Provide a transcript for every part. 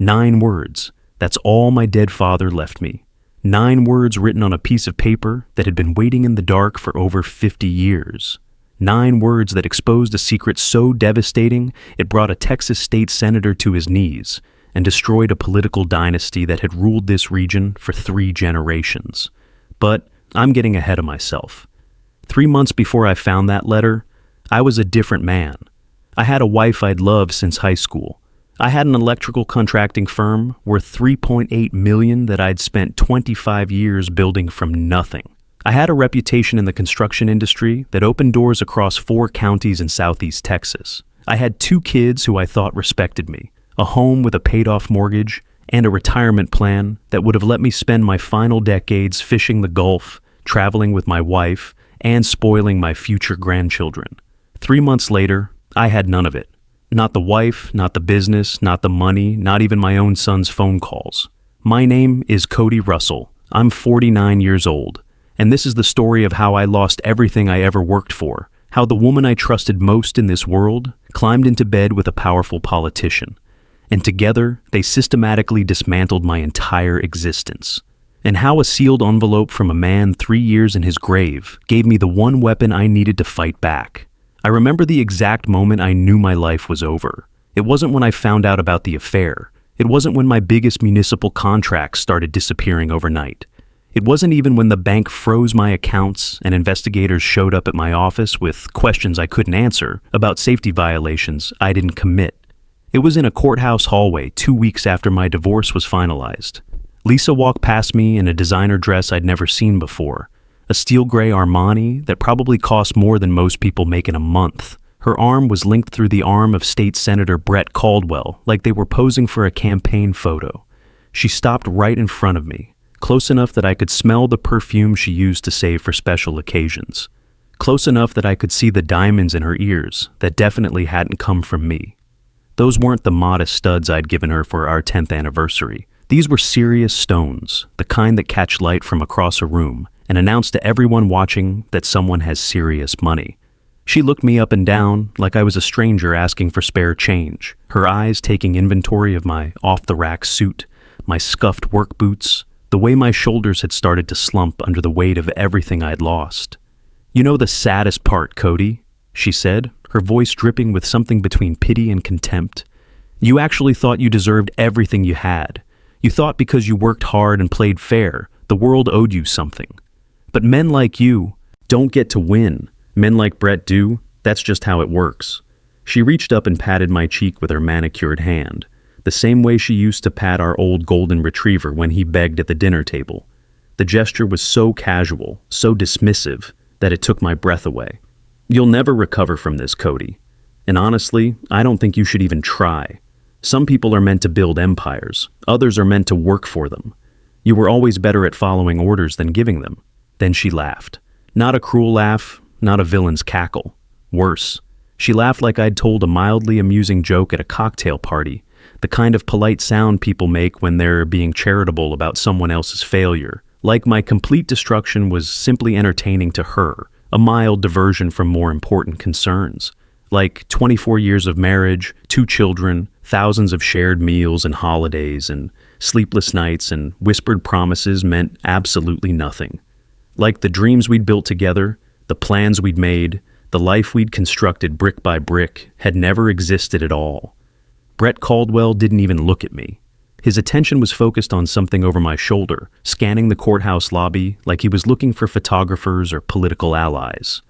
9 words. That's all my dead father left me. 9 words written on a piece of paper that had been waiting in the dark for over 50 years. 9 words that exposed a secret so devastating it brought a Texas state senator to his knees and destroyed a political dynasty that had ruled this region for 3 generations. But I'm getting ahead of myself. 3 months before I found that letter, I was a different man. I had a wife I'd loved since high school. I had an electrical contracting firm worth $3.8 million that I'd spent 25 years building from nothing. I had a reputation in the construction industry that opened doors across 4 counties in southeast Texas. I had 2 kids who I thought respected me, a home with a paid-off mortgage, and a retirement plan that would have let me spend my final decades fishing the Gulf, traveling with my wife, and spoiling my future grandchildren. 3 months later, I had none of it. Not the wife, not the business, not the money, not even my own son's phone calls. My name is Cody Russell. I'm 49 years old. And this is the story of how I lost everything I ever worked for, how the woman I trusted most in this world climbed into bed with a powerful politician. And together, they systematically dismantled my entire existence. And how a sealed envelope from a man 3 years in his grave gave me the one weapon I needed to fight back. I remember the exact moment I knew my life was over. It wasn't when I found out about the affair. It wasn't when my biggest municipal contracts started disappearing overnight. It wasn't even when the bank froze my accounts and investigators showed up at my office with questions I couldn't answer about safety violations I didn't commit. It was in a courthouse hallway 2 weeks after my divorce was finalized. Lisa walked past me in a designer dress I'd never seen before, a steel gray Armani that probably cost more than most people make in a month. Her arm was linked through the arm of State Senator Brett Caldwell like they were posing for a campaign photo. She stopped right in front of me, close enough that I could smell the perfume she used to save for special occasions. Close enough that I could see the diamonds in her ears that definitely hadn't come from me. Those weren't the modest studs I'd given her for our 10th anniversary. These were serious stones, the kind that catch light from across a room and announce to everyone watching that someone has serious money. She looked me up and down like I was a stranger asking for spare change, her eyes taking inventory of my off-the-rack suit, my scuffed work boots, the way my shoulders had started to slump under the weight of everything I'd lost. "You know the saddest part, Cody," she said, her voice dripping with something between pity and contempt. "You actually thought you deserved everything you had. You thought because you worked hard and played fair, the world owed you something. But men like you don't get to win. Men like Brett do. That's just how it works." She reached up and patted my cheek with her manicured hand, the same way she used to pat our old golden retriever when he begged at the dinner table. The gesture was so casual, so dismissive, that it took my breath away. "You'll never recover from this, Cody. And honestly, I don't think you should even try. Some people are meant to build empires. Others are meant to work for them. You were always better at following orders than giving them." Then she laughed. Not a cruel laugh, not a villain's cackle. Worse, she laughed like I'd told a mildly amusing joke at a cocktail party, the kind of polite sound people make when they're being charitable about someone else's failure. Like my complete destruction was simply entertaining to her, a mild diversion from more important concerns. Like 24 years of marriage, 2 children, thousands of shared meals and holidays, and sleepless nights and whispered promises meant absolutely nothing. Like the dreams we'd built together, the plans we'd made, the life we'd constructed brick by brick had never existed at all. Brett Caldwell didn't even look at me. His attention was focused on something over my shoulder, scanning the courthouse lobby like he was looking for photographers or political allies.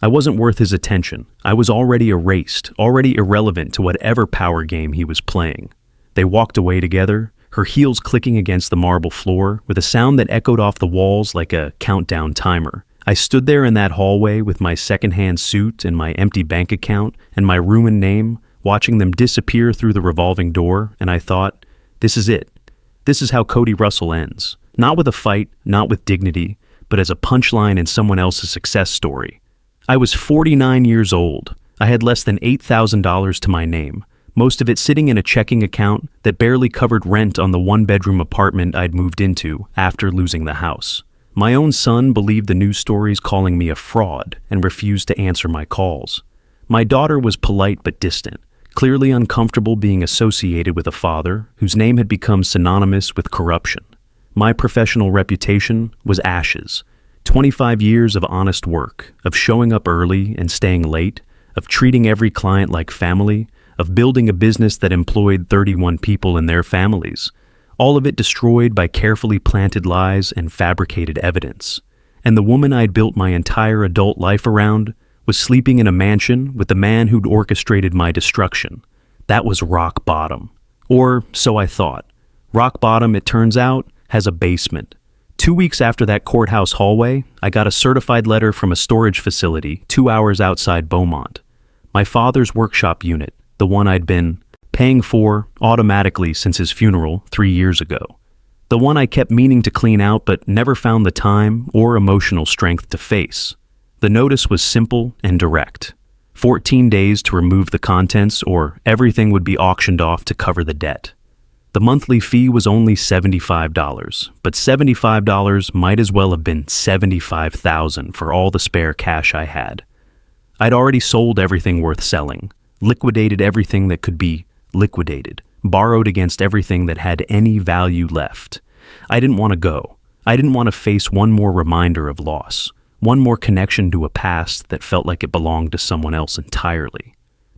I wasn't worth his attention. I was already erased, already irrelevant to whatever power game he was playing. They walked away together, her heels clicking against the marble floor with a sound that echoed off the walls like a countdown timer. I stood there in that hallway with my secondhand suit and my empty bank account and my ruined name, watching them disappear through the revolving door, and I thought, this is it. This is how Cody Russell ends. Not with a fight, not with dignity, but as a punchline in someone else's success story. I was 49 years old. I had less than $8,000 to my name, most of it sitting in a checking account that barely covered rent on the 1-bedroom apartment I'd moved into after losing the house. My own son believed the news stories calling me a fraud and refused to answer my calls. My daughter was polite but distant, clearly uncomfortable being associated with a father whose name had become synonymous with corruption. My professional reputation was ashes. 25 years of honest work, of showing up early and staying late, of treating every client like family, of building a business that employed 31 people and their families. All of it destroyed by carefully planted lies and fabricated evidence. And the woman I'd built my entire adult life around was sleeping in a mansion with the man who'd orchestrated my destruction. That was rock bottom. Or so I thought. Rock bottom, it turns out, has a basement. 2 weeks after that courthouse hallway, I got a certified letter from a storage facility 2 hours outside Beaumont. My father's workshop unit, the one I'd been paying for automatically since his funeral 3 years ago. The one I kept meaning to clean out but never found the time or emotional strength to face. The notice was simple and direct. 14 days to remove the contents or everything would be auctioned off to cover the debt. The monthly fee was only $75, but $75 might as well have been $75,000 for all the spare cash I had. I'd already sold everything worth selling, liquidated everything that could be liquidated, borrowed against everything that had any value left. I didn't want to go. I didn't want to face one more reminder of loss, one more connection to a past that felt like it belonged to someone else entirely.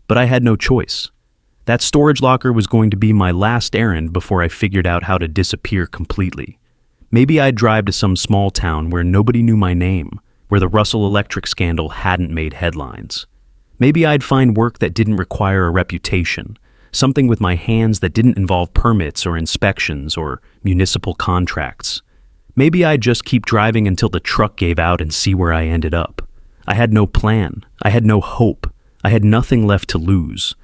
But I had no choice. That storage locker was going to be my last errand before I figured out how to disappear completely. Maybe I'd drive to some small town where nobody knew my name, where the Russell Electric scandal hadn't made headlines. Maybe I'd find work that didn't require a reputation, something with my hands that didn't involve permits or inspections or municipal contracts. Maybe I'd just keep driving until the truck gave out and see where I ended up. I had no plan. I had no hope. I had nothing left to lose.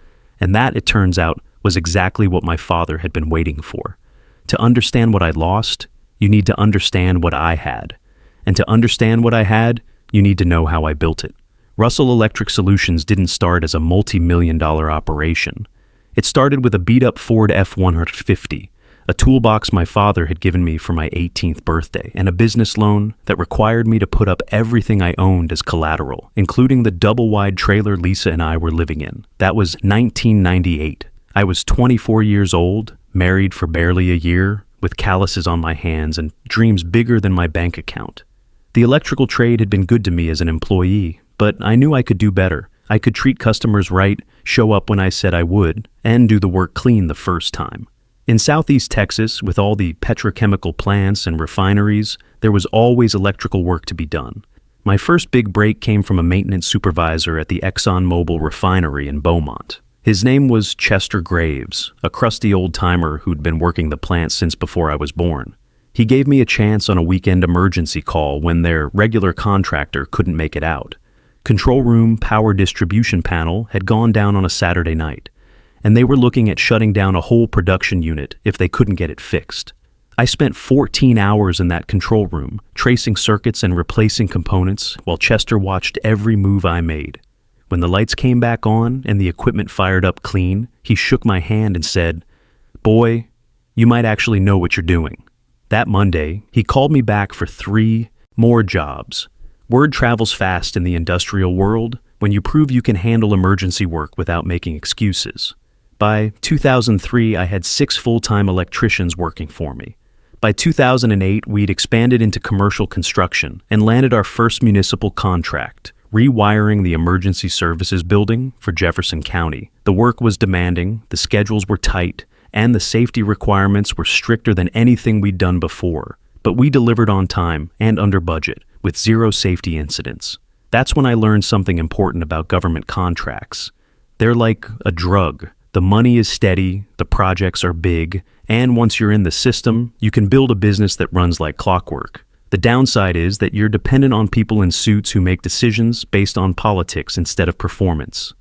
And that, it turns out, was exactly what my father had been waiting for. To understand what I lost, you need to understand what I had. And to understand what I had, you need to know how I built it. Russell Electric Solutions didn't start as a multi-million-dollar operation. It started with a beat-up Ford F-150, a toolbox my father had given me for my 18th birthday, and a business loan that required me to put up everything I owned as collateral, including the double-wide trailer Lisa and I were living in. That was 1998. I was 24 years old, married for barely a year, with calluses on my hands and dreams bigger than my bank account. The electrical trade had been good to me as an employee, but I knew I could do better. I could treat customers right, show up when I said I would, and do the work clean the first time. In Southeast Texas, with all the petrochemical plants and refineries, there was always electrical work to be done. My first big break came from a maintenance supervisor at the ExxonMobil refinery in Beaumont. His name was Chester Graves, a crusty old-timer who'd been working the plant since before I was born. He gave me a chance on a weekend emergency call when their regular contractor couldn't make it out. Control room power distribution panel had gone down on a Saturday night, and they were looking at shutting down a whole production unit if they couldn't get it fixed. I spent 14 hours in that control room, tracing circuits and replacing components, while Chester watched every move I made. When the lights came back on and the equipment fired up clean, he shook my hand and said, "Boy, you might actually know what you're doing." That Monday, he called me back for 3 more jobs. Word travels fast in the industrial world when you prove you can handle emergency work without making excuses. By 2003, I had 6 full-time electricians working for me. By 2008, we'd expanded into commercial construction and landed our first municipal contract, rewiring the emergency services building for Jefferson County. The work was demanding, the schedules were tight, and the safety requirements were stricter than anything we'd done before. But we delivered on time and under budget, with 0 safety incidents. That's when I learned something important about government contracts. They're like a drug. The money is steady, the projects are big, and once you're in the system, you can build a business that runs like clockwork. The downside is that you're dependent on people in suits who make decisions based on politics instead of performance.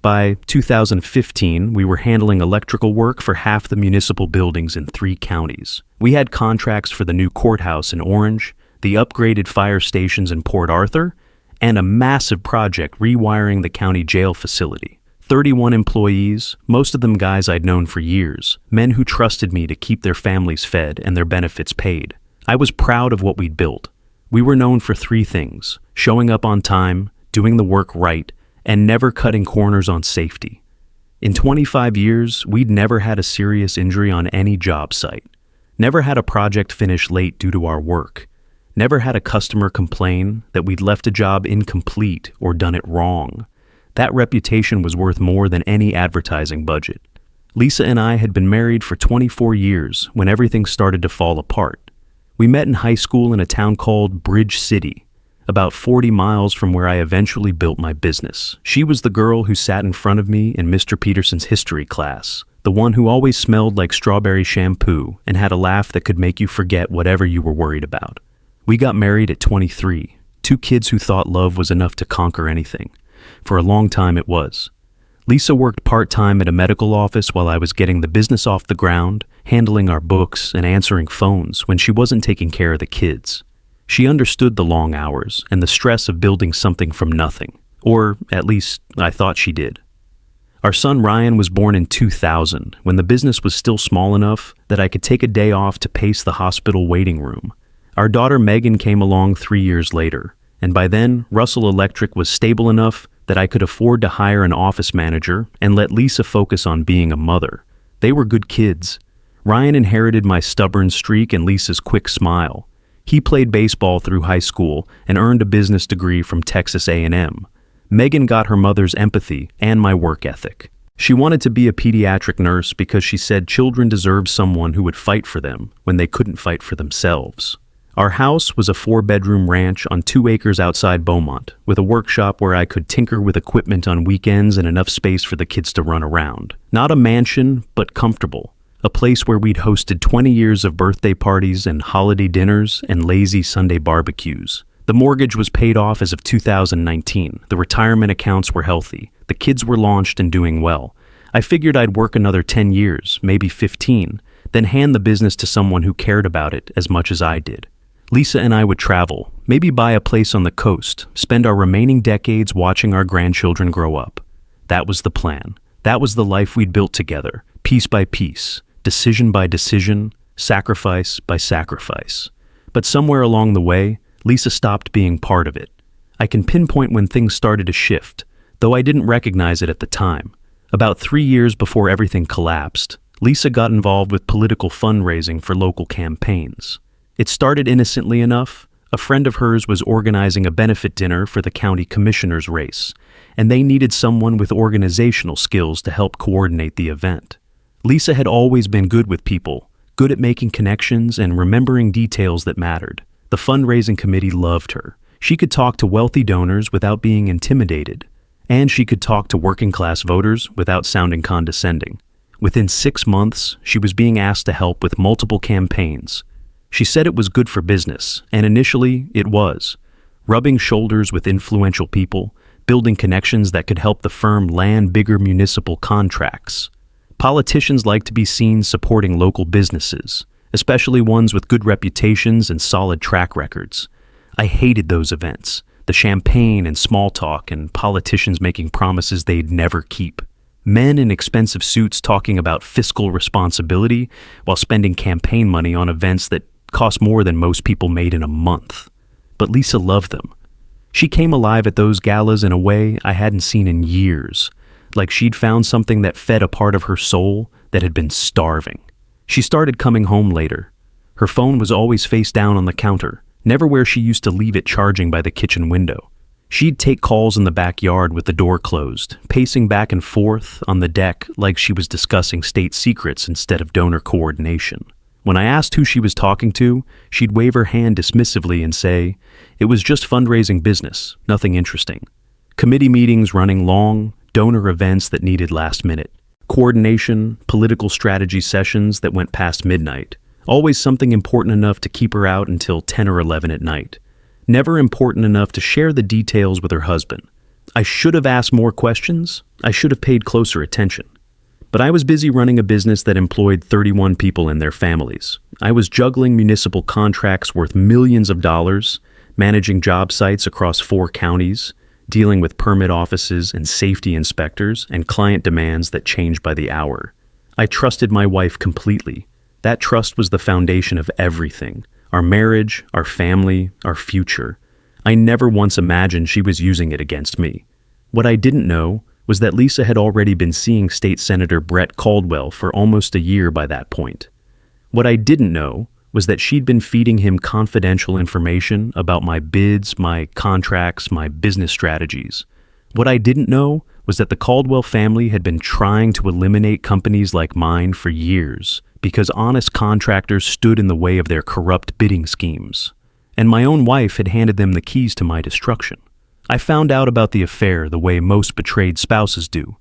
By 2015, we were handling electrical work for half the municipal buildings in 3 counties. We had contracts for the new courthouse in Orange, the upgraded fire stations in Port Arthur, and a massive project rewiring the county jail facility. 31 employees, most of them guys I'd known for years, men who trusted me to keep their families fed and their benefits paid. I was proud of what we'd built. We were known for 3 things: showing up on time, doing the work right, and never cutting corners on safety. In 25 years, we'd never had a serious injury on any job site. Never had a project finish late due to our work. Never had a customer complain that we'd left a job incomplete or done it wrong. That reputation was worth more than any advertising budget. Lisa and I had been married for 24 years when everything started to fall apart. We met in high school in a town called Bridge City, about 40 miles from where I eventually built my business. She was the girl who sat in front of me in Mr. Peterson's history class, the one who always smelled like strawberry shampoo and had a laugh that could make you forget whatever you were worried about. We got married at 23, two kids who thought love was enough to conquer anything. For a long time it was. Lisa worked part-time at a medical office while I was getting the business off the ground, handling our books, and answering phones when she wasn't taking care of the kids. She understood the long hours and the stress of building something from nothing, or at least I thought she did. Our son Ryan was born in 2000 when the business was still small enough that I could take a day off to pace the hospital waiting room. Our daughter Megan came along 3 years later, and by then Russell Electric was stable enough that I could afford to hire an office manager and let Lisa focus on being a mother. They were good kids. Ryan inherited my stubborn streak and Lisa's quick smile. He played baseball through high school and earned a business degree from Texas A&M. Megan got her mother's empathy and my work ethic. She wanted to be a pediatric nurse because she said children deserved someone who would fight for them when they couldn't fight for themselves. Our house was a 4-bedroom ranch on 2 acres outside Beaumont, with a workshop where I could tinker with equipment on weekends and enough space for the kids to run around. Not a mansion, but comfortable. A place where we'd hosted 20 years of birthday parties and holiday dinners and lazy Sunday barbecues. The mortgage was paid off as of 2019. The retirement accounts were healthy. The kids were launched and doing well. I figured I'd work another 10 years, maybe 15, then hand the business to someone who cared about it as much as I did. Lisa and I would travel, maybe buy a place on the coast, spend our remaining decades watching our grandchildren grow up. That was the plan. That was the life we'd built together, piece by piece, decision by decision, sacrifice by sacrifice. But somewhere along the way, Lisa stopped being part of it. I can pinpoint when things started to shift, though I didn't recognize it at the time. About 3 years before everything collapsed, Lisa got involved with political fundraising for local campaigns. It started innocently enough. A friend of hers was organizing a benefit dinner for the county commissioner's race, and they needed someone with organizational skills to help coordinate the event. Lisa had always been good with people, good at making connections and remembering details that mattered. The fundraising committee loved her. She could talk to wealthy donors without being intimidated, and she could talk to working-class voters without sounding condescending. Within 6 months, she was being asked to help with multiple campaigns. She said it was good for business, and initially it was. Rubbing shoulders with influential people, building connections that could help the firm land bigger municipal contracts. Politicians like to be seen supporting local businesses, especially ones with good reputations and solid track records. I hated those events, the champagne and small talk and politicians making promises they'd never keep. Men in expensive suits talking about fiscal responsibility while spending campaign money on events that cost more than most people made in a month. But Lisa loved them. She came alive at those galas in a way I hadn't seen in years, like she'd found something that fed a part of her soul that had been starving. She started coming home later. Her phone was always face down on the counter, never where she used to leave it charging by the kitchen window. She'd take calls in the backyard with the door closed, pacing back and forth on the deck like she was discussing state secrets instead of donor coordination. When I asked who she was talking to, she'd wave her hand dismissively and say, "It was just fundraising business, nothing interesting." Committee meetings running long, donor events that needed last minute, coordination, political strategy sessions that went past midnight. Always something important enough to keep her out until 10 or 11 at night. Never important enough to share the details with her husband. I should have asked more questions. I should have paid closer attention. But I was busy running a business that employed 31 people and their families. I was juggling municipal contracts worth millions of dollars, managing job sites across 4 counties, dealing with permit offices and safety inspectors and client demands that changed by the hour. I trusted my wife completely. That trust was the foundation of everything. Our marriage, our family, our future. I never once imagined she was using it against me. What I didn't know was that Lisa had already been seeing State Senator Brett Caldwell for almost a year by that point. What I didn't know was that she'd been feeding him confidential information about my bids, my contracts, my business strategies. What I didn't know was that the Caldwell family had been trying to eliminate companies like mine for years because honest contractors stood in the way of their corrupt bidding schemes. And my own wife had handed them the keys to my destruction. I found out about the affair the way most betrayed spouses do,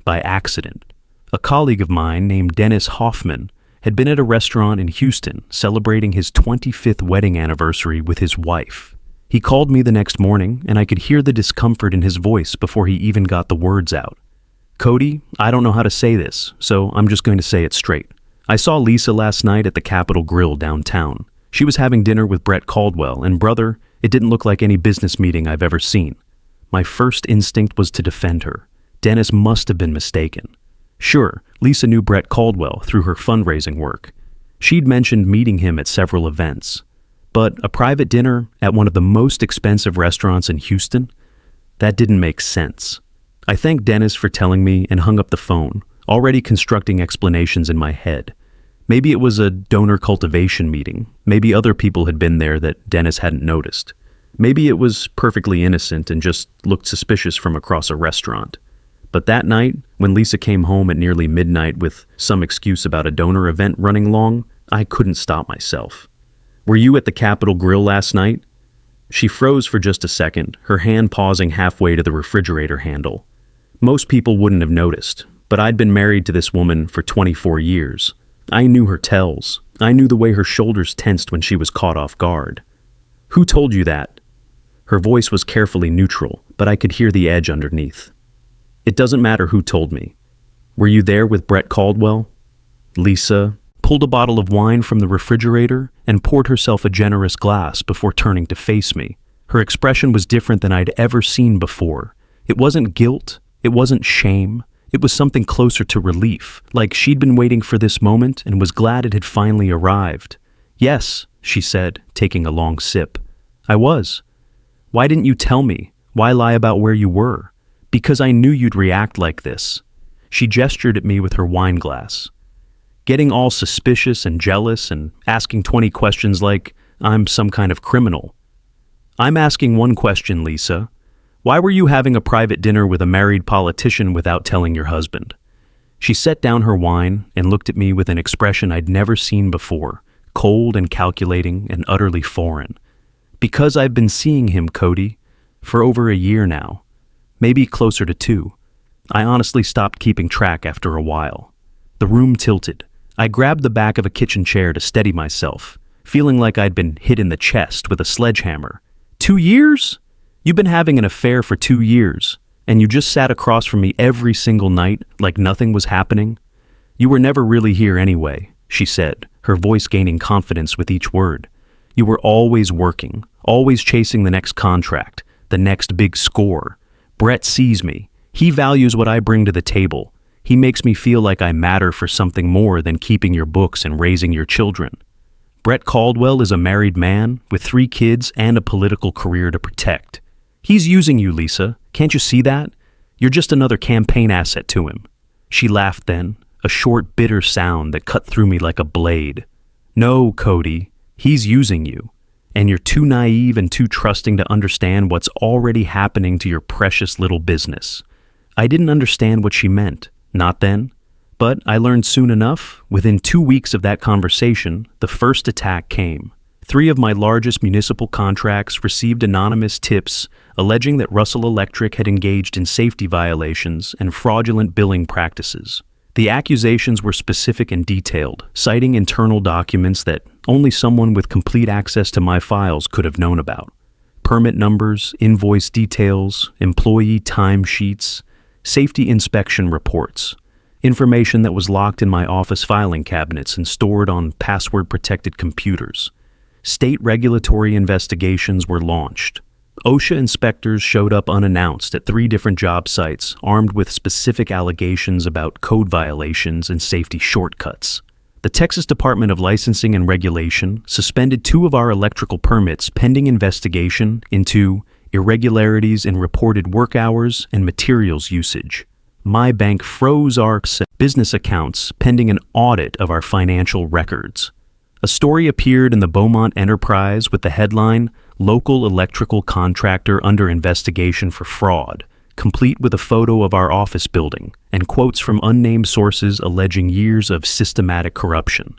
by accident. A colleague of mine named Dennis Hoffman had been at a restaurant in Houston celebrating his 25th wedding anniversary with his wife. He called me the next morning, and I could hear the discomfort in his voice before he even got the words out. "Cody, I don't know how to say this, so I'm just going to say it straight. I saw Lisa last night at the Capitol Grill downtown. She was having dinner with Brett Caldwell, and brother, it didn't look like any business meeting I've ever seen." My first instinct was to defend her. Dennis must have been mistaken. Sure, Lisa knew Brett Caldwell through her fundraising work. She'd mentioned meeting him at several events. But a private dinner at one of the most expensive restaurants in Houston? That didn't make sense. I thanked Dennis for telling me and hung up the phone, already constructing explanations in my head. Maybe it was a donor cultivation meeting. Maybe other people had been there that Dennis hadn't noticed. Maybe it was perfectly innocent and just looked suspicious from across a restaurant. But that night, when Lisa came home at nearly midnight with some excuse about a donor event running long, I couldn't stop myself. "Were you at the Capitol Grill last night?" She froze for just a second, her hand pausing halfway to the refrigerator handle. Most people wouldn't have noticed, but I'd been married to this woman for 24 years. I knew her tells. I knew the way her shoulders tensed when she was caught off guard. "Who told you that?" Her voice was carefully neutral, but I could hear the edge underneath. "It doesn't matter who told me. Were you there with Brett Caldwell?" Lisa pulled a bottle of wine from the refrigerator and poured herself a generous glass before turning to face me. Her expression was different than I'd ever seen before. It wasn't guilt. It wasn't shame. It was something closer to relief, like she'd been waiting for this moment and was glad it had finally arrived. "Yes," she said, taking a long sip. "I was. Why didn't you tell me? Why lie about where you were?" "Because I knew you'd react like this." She gestured at me with her wine glass. Getting all suspicious and jealous and asking 20 questions like I'm some kind of criminal. "I'm asking one question, Lisa. Why were you having a private dinner with a married politician without telling your husband?" She set down her wine and looked at me with an expression I'd never seen before, cold and calculating and utterly foreign. "Because I've been seeing him, Cody, for over a year now. Maybe closer to 2. I honestly stopped keeping track after a while." The room tilted. I grabbed the back of a kitchen chair to steady myself, feeling like I'd been hit in the chest with a sledgehammer. 2 years? You've been having an affair for 2 years, and you just sat across from me every single night like nothing was happening? "You were never really here anyway," she said, her voice gaining confidence with each word. "You were always working, always chasing the next contract, the next big score. Brett sees me. He values what I bring to the table. He makes me feel like I matter for something more than keeping your books and raising your children. Brett Caldwell is a married man with 3 kids and a political career to protect. He's using you, Lisa. Can't you see that? You're just another campaign asset to him." She laughed then, a short, bitter sound that cut through me like a blade. "No, Cody, he's using you. And you're too naive and too trusting to understand what's already happening to your precious little business." I didn't understand what she meant. Not then. But I learned soon enough. Within 2 weeks of that conversation, the first attack came. 3 of my largest municipal contracts received anonymous tips alleging that Russell Electric had engaged in safety violations and fraudulent billing practices. The accusations were specific and detailed, citing internal documents that only someone with complete access to my files could have known about. Permit numbers, invoice details, employee timesheets, safety inspection reports, information that was locked in my office filing cabinets and stored on password-protected computers. State regulatory investigations were launched. OSHA inspectors showed up unannounced at 3 different job sites, armed with specific allegations about code violations and safety shortcuts. The Texas Department of Licensing and Regulation suspended 2 of our electrical permits pending investigation into irregularities in reported work hours and materials usage. My bank froze our business accounts pending an audit of our financial records. A story appeared in the Beaumont Enterprise with the headline, "Local Electrical Contractor Under Investigation for Fraud," complete with a photo of our office building and quotes from unnamed sources alleging years of systematic corruption.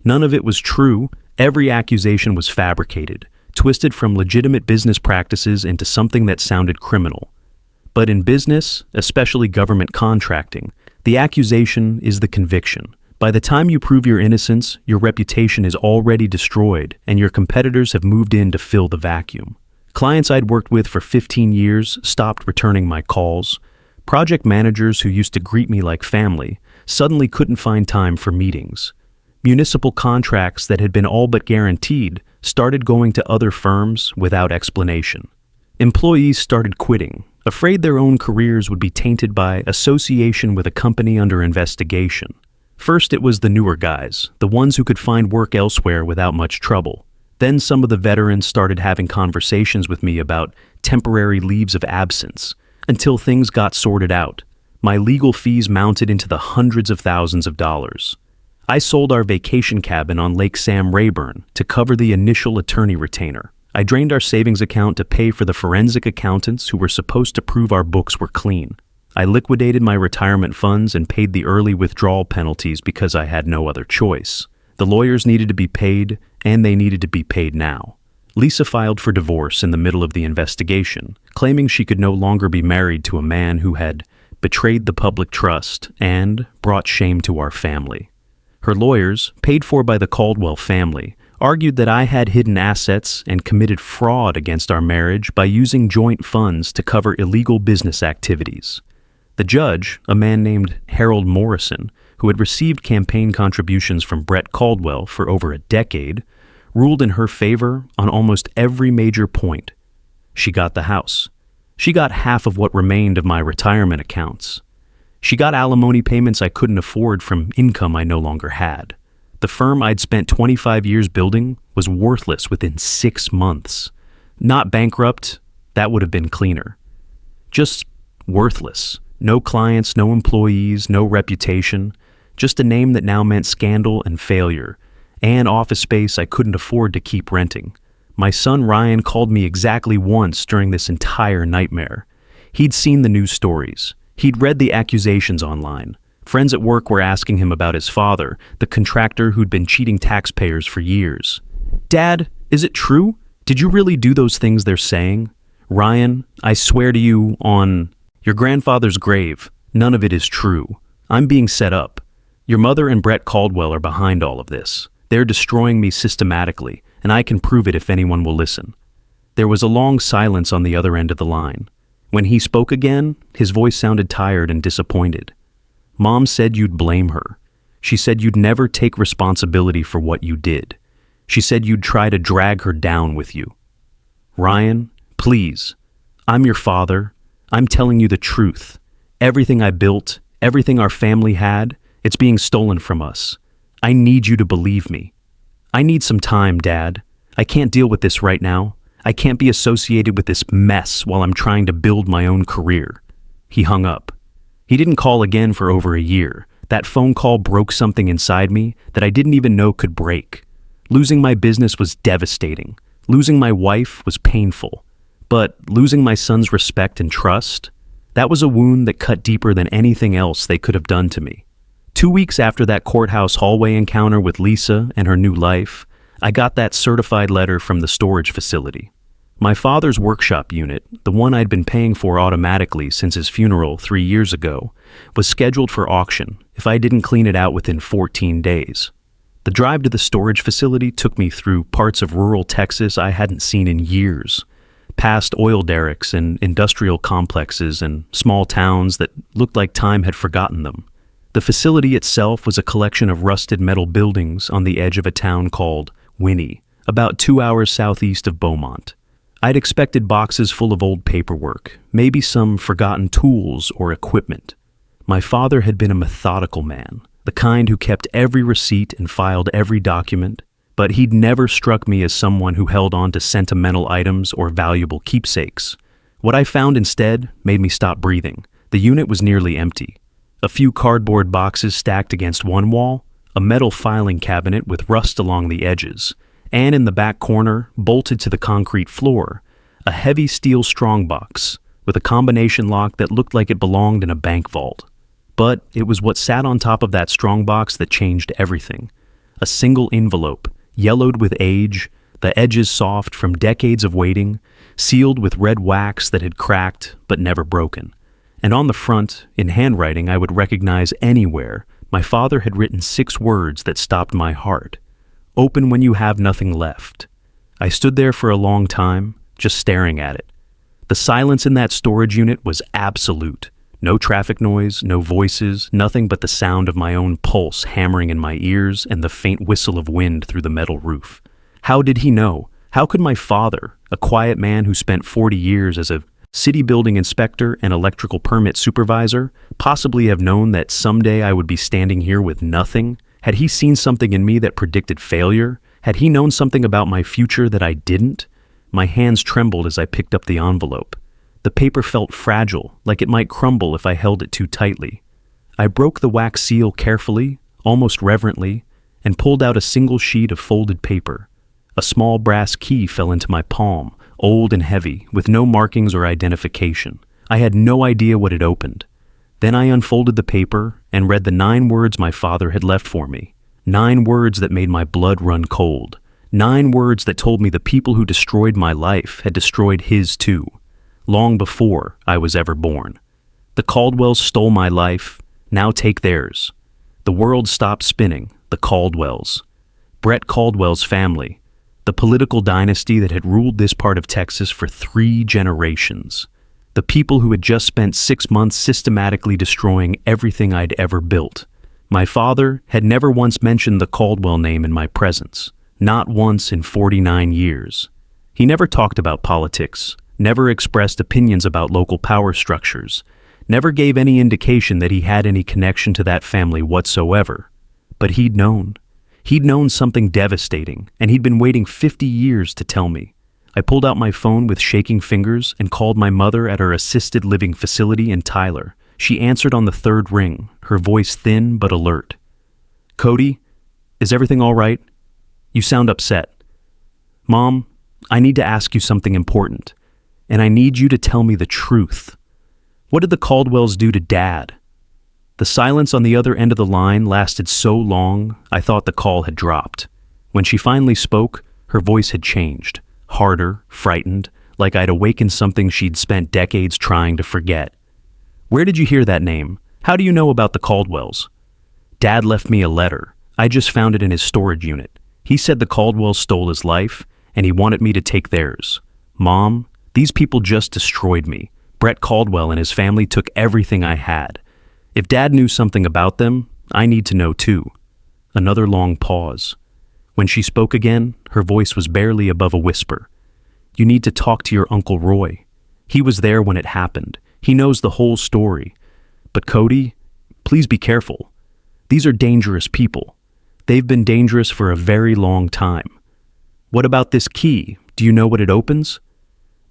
None of it was true. Every accusation was fabricated, twisted from legitimate business practices into something that sounded criminal. But in business, especially government contracting, the accusation is the conviction. By the time you prove your innocence, your reputation is already destroyed, and your competitors have moved in to fill the vacuum. Clients I'd worked with for 15 years stopped returning my calls. Project managers who used to greet me like family suddenly couldn't find time for meetings. Municipal contracts that had been all but guaranteed started going to other firms without explanation. Employees started quitting, afraid their own careers would be tainted by association with a company under investigation. First, it was the newer guys, the ones who could find work elsewhere without much trouble. Then some of the veterans started having conversations with me about temporary leaves of absence, until things got sorted out. My legal fees mounted into the hundreds of thousands of dollars. I sold our vacation cabin on Lake Sam Rayburn to cover the initial attorney retainer. I drained our savings account to pay for the forensic accountants who were supposed to prove our books were clean. I liquidated my retirement funds and paid the early withdrawal penalties because I had no other choice. The lawyers needed to be paid, and they needed to be paid now. Lisa filed for divorce in the middle of the investigation, claiming she could no longer be married to a man who had betrayed the public trust and brought shame to our family. Her lawyers, paid for by the Caldwell family, argued that I had hidden assets and committed fraud against our marriage by using joint funds to cover illegal business activities. The judge, a man named Harold Morrison, who had received campaign contributions from Brett Caldwell for over a decade, ruled in her favor on almost every major point. She got the house. She got half of what remained of my retirement accounts. She got alimony payments I couldn't afford from income I no longer had. The firm I'd spent 25 years building was worthless within 6 months. Not bankrupt, that would have been cleaner. Just worthless. No clients, no employees, no reputation. Just a name that now meant scandal and failure, and office space I couldn't afford to keep renting. My son Ryan called me exactly once during this entire nightmare. He'd seen the news stories. He'd read the accusations online. Friends at work were asking him about his father, the contractor who'd been cheating taxpayers for years. "Dad, is it true? Did you really do those things they're saying?" "Ryan, I swear to you on your grandfather's grave, none of it is true. I'm being set up. Your mother and Brett Caldwell are behind all of this. They're destroying me systematically, and I can prove it if anyone will listen." There was a long silence on the other end of the line. When he spoke again, his voice sounded tired and disappointed. "Mom said you'd blame her. She said you'd never take responsibility for what you did. She said you'd try to drag her down with you." "Ryan, please. I'm your father. I'm telling you the truth. Everything I built, everything our family had, it's being stolen from us. I need you to believe me. I need some time, Dad. I can't deal with this right now. I can't be associated with this mess while I'm trying to build my own career." He hung up. He didn't call again for over a year. That phone call broke something inside me that I didn't even know could break. Losing my business was devastating. Losing my wife was painful. But losing my son's respect and trust, that was a wound that cut deeper than anything else they could have done to me. 2 weeks after that courthouse hallway encounter with Lisa and her new life, I got that certified letter from the storage facility. My father's workshop unit, the one I'd been paying for automatically since his funeral 3 years ago, was scheduled for auction if I didn't clean it out within 14 days. The drive to the storage facility took me through parts of rural Texas I hadn't seen in years, past oil derricks and industrial complexes and small towns that looked like time had forgotten them. The facility itself was a collection of rusted metal buildings on the edge of a town called Winnie, about 2 hours southeast of Beaumont. I'd expected boxes full of old paperwork, maybe some forgotten tools or equipment. My father had been a methodical man, the kind who kept every receipt and filed every document, but he'd never struck me as someone who held on to sentimental items or valuable keepsakes. What I found instead made me stop breathing. The unit was nearly empty. A few cardboard boxes stacked against one wall, a metal filing cabinet with rust along the edges, and in the back corner, bolted to the concrete floor, a heavy steel strongbox with a combination lock that looked like it belonged in a bank vault. But it was what sat on top of that strongbox that changed everything. A single envelope, yellowed with age, the edges soft from decades of waiting, sealed with red wax that had cracked but never broken. And on the front, in handwriting I would recognize anywhere, my father had written 6 words that stopped my heart. Open when you have nothing left. I stood there for a long time, just staring at it. The silence in that storage unit was absolute. No traffic noise, no voices, nothing but the sound of my own pulse hammering in my ears and the faint whistle of wind through the metal roof. How did he know? How could my father, a quiet man who spent 40 years as a city building inspector and electrical permit supervisor, possibly have known that someday I would be standing here with nothing? Had he seen something in me that predicted failure? Had he known something about my future that I didn't? My hands trembled as I picked up the envelope. The paper felt fragile, like it might crumble if I held it too tightly. I broke the wax seal carefully, almost reverently, and pulled out a single sheet of folded paper. A small brass key fell into my palm, old and heavy, with no markings or identification. I had no idea what it opened. Then I unfolded the paper and read the 9 words my father had left for me. 9 words that made my blood run cold. 9 words that told me the people who destroyed my life had destroyed his too, long before I was ever born. The Caldwells stole my life, now take theirs. The world stopped spinning, the Caldwells. Brett Caldwell's family, the political dynasty that had ruled this part of Texas for 3 generations. The people who had just spent 6 months systematically destroying everything I'd ever built. My father had never once mentioned the Caldwell name in my presence, not once in 49 years. He never talked about politics, never expressed opinions about local power structures, never gave any indication that he had any connection to that family whatsoever. But he'd known. He'd known something devastating, and he'd been waiting 50 years to tell me. I pulled out my phone with shaking fingers and called my mother at her assisted living facility in Tyler. She answered on the 3rd ring, her voice thin but alert. "Cody, is everything all right? You sound upset." "Mom, I need to ask you something important, and I need you to tell me the truth. What did the Caldwells do to Dad?" The silence on the other end of the line lasted so long, I thought the call had dropped. When she finally spoke, her voice had changed, harder, frightened, like I'd awakened something she'd spent decades trying to forget. "Where did you hear that name? How do you know about the Caldwells?" "Dad left me a letter. I just found it in his storage unit. He said the Caldwells stole his life, and he wanted me to take theirs. Mom, these people just destroyed me. Brett Caldwell and his family took everything I had. If Dad knew something about them, I need to know too." Another long pause. When she spoke again, her voice was barely above a whisper. "You need to talk to your Uncle Roy. He was there when it happened. He knows the whole story. But Cody, please be careful. These are dangerous people. They've been dangerous for a very long time. What about this key? Do you know what it opens?"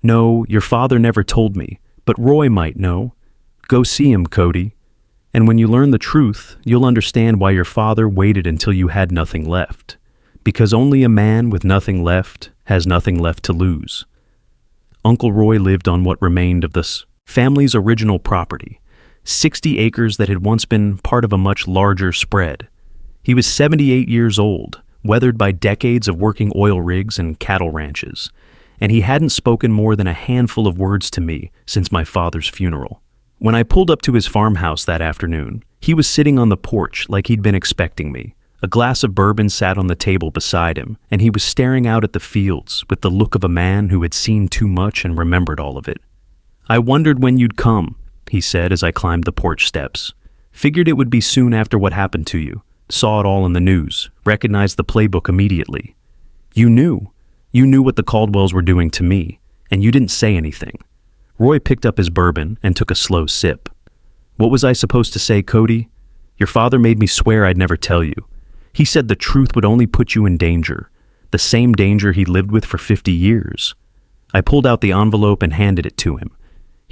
"No, your father never told me, but Roy might know. Go see him, Cody. And when you learn the truth, you'll understand why your father waited until you had nothing left. Because only a man with nothing left has nothing left to lose." Uncle Roy lived on what remained of this family's original property, 60 acres that had once been part of a much larger spread. He was 78 years old, weathered by decades of working oil rigs and cattle ranches, and he hadn't spoken more than a handful of words to me since my father's funeral. When I pulled up to his farmhouse that afternoon, he was sitting on the porch like he'd been expecting me. A glass of bourbon sat on the table beside him, and he was staring out at the fields with the look of a man who had seen too much and remembered all of it. "I wondered when you'd come," he said as I climbed the porch steps. "Figured it would be soon after what happened to you. Saw it all in the news, recognized the playbook immediately. You knew. You knew what the Caldwells were doing to me, and you didn't say anything." Roy picked up his bourbon and took a slow sip. "What was I supposed to say, Cody? Your father made me swear I'd never tell you. He said the truth would only put you in danger, the same danger he lived with for 50 years. I pulled out the envelope and handed it to him,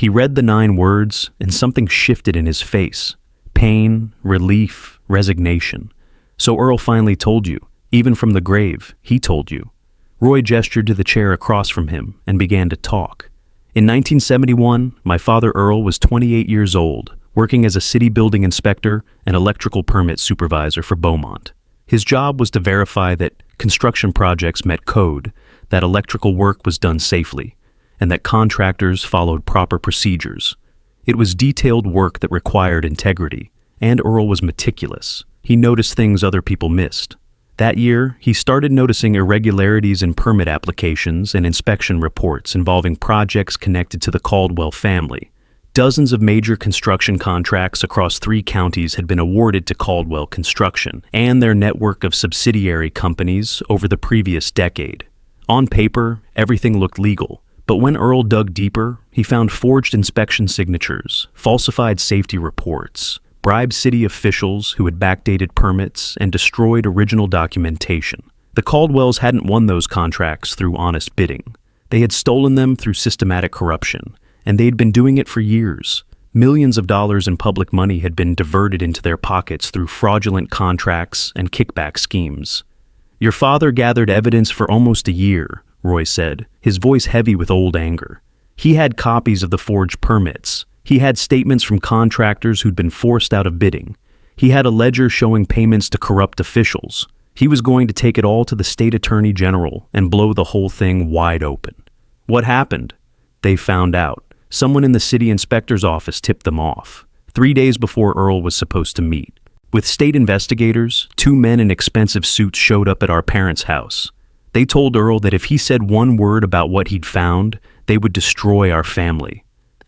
He read the 9 words, and something shifted in his face. Pain, relief, resignation. So Earl finally told you. Even from the grave, he told you. Roy gestured to the chair across from him and began to talk. In 1971, my father Earl was 28 years old, working as a city building inspector and electrical permit supervisor for Beaumont. His job was to verify that construction projects met code, that electrical work was done safely, and that contractors followed proper procedures. It was detailed work that required integrity, and Earl was meticulous. He noticed things other people missed. That year, he started noticing irregularities in permit applications and inspection reports involving projects connected to the Caldwell family. Dozens of major construction contracts across 3 counties had been awarded to Caldwell Construction and their network of subsidiary companies over the previous decade. On paper, everything looked legal, but when Earl dug deeper, he found forged inspection signatures, falsified safety reports, bribed city officials who had backdated permits, and destroyed original documentation. The Caldwells hadn't won those contracts through honest bidding. They had stolen them through systematic corruption, and they'd been doing it for years. Millions of dollars in public money had been diverted into their pockets through fraudulent contracts and kickback schemes. "Your father gathered evidence for almost a year," Roy said, his voice heavy with old anger. "He had copies of the forged permits. He had statements from contractors who'd been forced out of bidding. He had a ledger showing payments to corrupt officials. He was going to take it all to the state attorney general and blow the whole thing wide open." What happened? They found out. Someone in the city inspector's office tipped them off, 3 days before Earl was supposed to meet. With state investigators, 2 men in expensive suits showed up at our parents' house. They told Earl that if he said one word about what he'd found, they would destroy our family.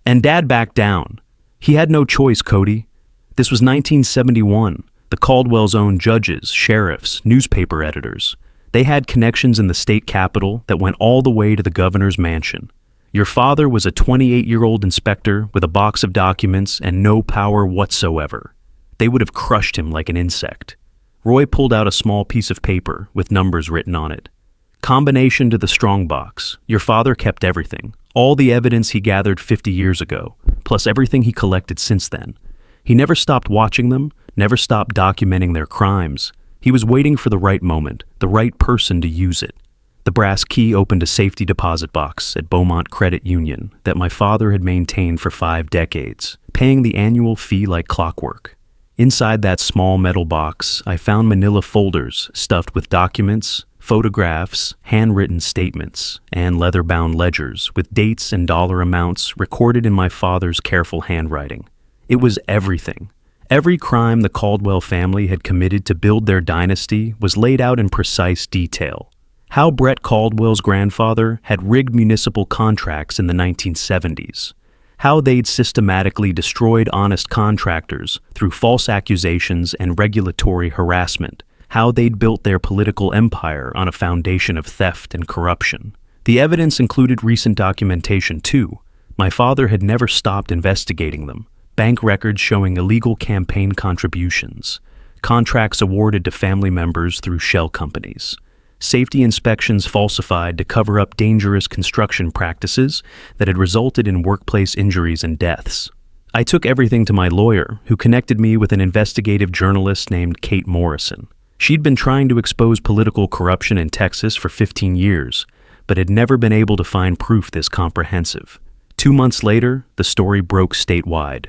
And Dad backed down. He had no choice, Cody. This was 1971. The Caldwells owned judges, sheriffs, newspaper editors. They had connections in the state capitol that went all the way to the governor's mansion. Your father was a 28-year-old inspector with a box of documents and no power whatsoever. They would have crushed him like an insect. Roy pulled out a small piece of paper with numbers written on it. Combination to the strongbox. Your father kept everything. All the evidence he gathered 50 years ago, plus everything he collected since then. He never stopped watching them, never stopped documenting their crimes. He was waiting for the right moment, the right person to use it. The brass key opened a safety deposit box at Beaumont Credit Union that my father had maintained for 5 decades, paying the annual fee like clockwork. Inside that small metal box, I found manila folders stuffed with documents, photographs, handwritten statements, and leather-bound ledgers with dates and dollar amounts recorded in my father's careful handwriting. It was everything. Every crime the Caldwell family had committed to build their dynasty was laid out in precise detail. How Brett Caldwell's grandfather had rigged municipal contracts in the 1970s. How they'd systematically destroyed honest contractors through false accusations and regulatory harassment. How they'd built their political empire on a foundation of theft and corruption. The evidence included recent documentation, too. My father had never stopped investigating them. Bank records showing illegal campaign contributions. Contracts awarded to family members through shell companies. Safety inspections falsified to cover up dangerous construction practices that had resulted in workplace injuries and deaths. I took everything to my lawyer, who connected me with an investigative journalist named Kate Morrison. She'd been trying to expose political corruption in Texas for 15 years, but had never been able to find proof this comprehensive. 2 months later, the story broke statewide.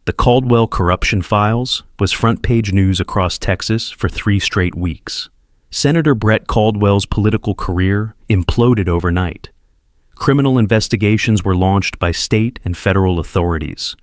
The Caldwell Corruption Files was front-page news across Texas for 3 straight weeks. Senator Brett Caldwell's political career imploded overnight. Criminal investigations were launched by state and federal authorities.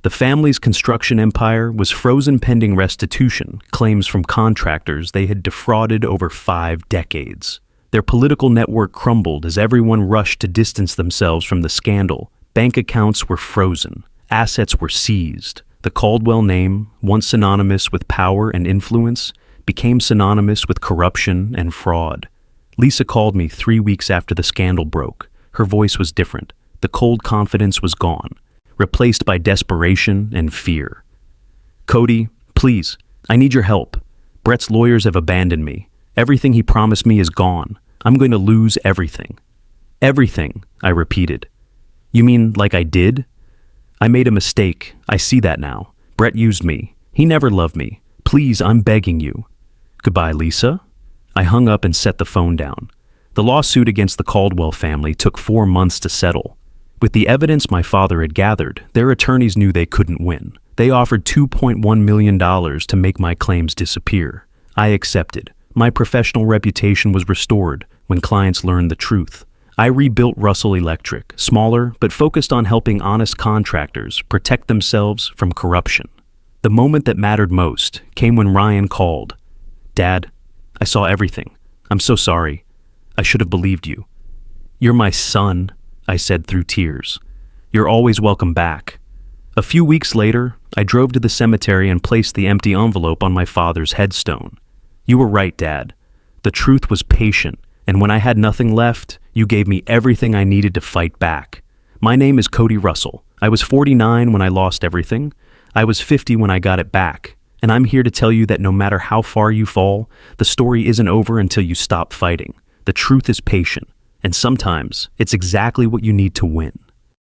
The family's construction empire was frozen pending restitution, claims from contractors they had defrauded over 5 decades. Their political network crumbled as everyone rushed to distance themselves from the scandal. Bank accounts were frozen. Assets were seized. The Caldwell name, once synonymous with power and influence, became synonymous with corruption and fraud. Lisa called me 3 weeks after the scandal broke. Her voice was different. The cold confidence was gone, replaced by desperation and fear. "Cody, please, I need your help. Brett's lawyers have abandoned me. Everything he promised me is gone. I'm going to lose everything." "Everything," I repeated. "You mean like I did?" I made a mistake. I see that now. Brett used me. He never loved me. Please, I'm begging you. Goodbye, Lisa. I hung up and set the phone down. The lawsuit against the Caldwell family took 4 months to settle. With the evidence my father had gathered, their attorneys knew they couldn't win. They offered $2.1 million to make my claims disappear. I accepted. My professional reputation was restored when clients learned the truth. I rebuilt Russell Electric, smaller but focused on helping honest contractors protect themselves from corruption. The moment that mattered most came when Ryan called. Dad, I saw everything. I'm so sorry. I should have believed you. You're my son, I said through tears. You're always welcome back. A few weeks later, I drove to the cemetery and placed the empty envelope on my father's headstone. You were right, Dad. The truth was patient, and when I had nothing left, you gave me everything I needed to fight back. My name is Cody Russell. I was 49 when I lost everything. I was 50 when I got it back. And I'm here to tell you that no matter how far you fall, the story isn't over until you stop fighting. The truth is patient, and sometimes it's exactly what you need to win.